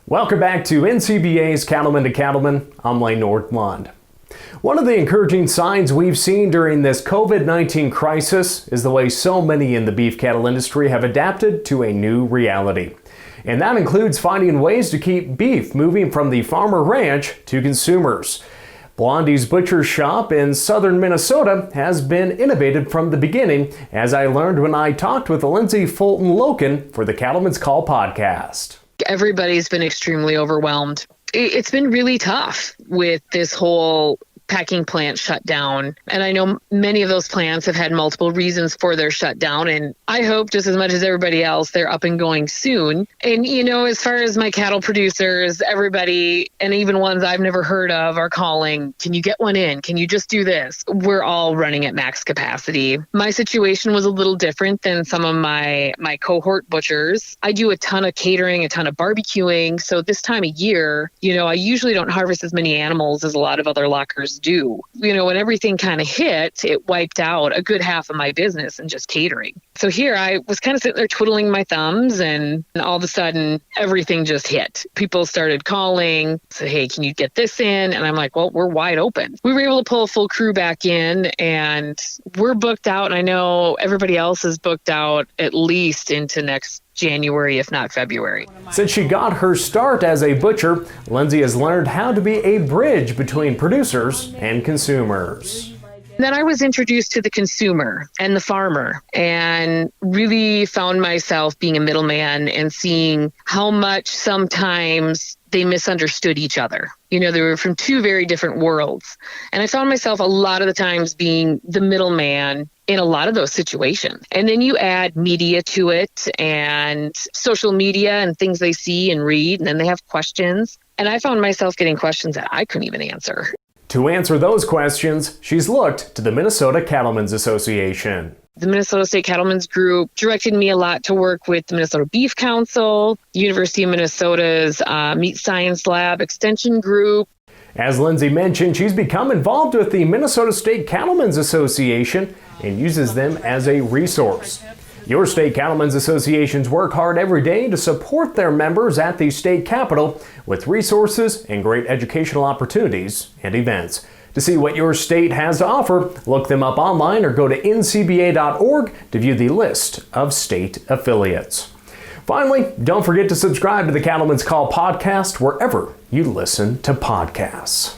Welcome back to NCBA's Cattleman to Cattleman. I'm Lane Nordlund. One of the encouraging signs we've seen during this COVID-19 crisis is the way so many in the beef cattle industry have adapted to a new reality. And that includes finding ways to keep beef moving from the farmer ranch to consumers. Blondie's butcher shop in southern Minnesota has been innovative from the beginning, as I learned when I talked with Lindsay Fulton-Loken for the Cattleman's Call podcast. Everybody's been extremely overwhelmed. It's been really tough with this whole packing plant shutdown. And I know many of those plants have had multiple reasons for their shutdown. And I hope just as much as everybody else, they're up and going soon. And, as far as my cattle producers, everybody, and even ones I've never heard of, are calling, can you get one in? Can you just do this? We're all running at max capacity. My situation was a little different than some of my cohort butchers. I do a ton of catering, a ton of barbecuing. So this time of year, I usually don't harvest as many animals as a lot of other lockers do. When everything kind of hit, it wiped out a good half of my business and just catering. So here I was kind of sitting there twiddling my thumbs, and all of a sudden everything just hit. People started calling, said, hey, can you get this in? And I'm like, well, we're wide open. We were able to pull a full crew back in, and we're booked out. And I know everybody else is booked out at least into next January, if not February. Since she got her start as a butcher, Lindsay has learned how to be a bridge between producers and consumers. Then I was introduced to the consumer and the farmer, and really found myself being a middleman and seeing how much sometimes they misunderstood each other. They were from two very different worlds. And I found myself a lot of the times being the middleman in a lot of those situations. And then you add media to it, and social media and things they see and read, and then they have questions. And I found myself getting questions that I couldn't even answer. To answer those questions, she's looked to the Minnesota Cattlemen's Association. The Minnesota State Cattlemen's Group directed me a lot to work with the Minnesota Beef Council, University of Minnesota's Meat Science Lab Extension Group. As Lindsay mentioned, she's become involved with the Minnesota State Cattlemen's Association and uses them as a resource. Your state cattlemen's associations work hard every day to support their members at the state capitol with resources and great educational opportunities and events. To see what your state has to offer, look them up online or go to ncba.org to view the list of state affiliates. Finally, don't forget to subscribe to the Cattleman's Call podcast wherever you listen to podcasts.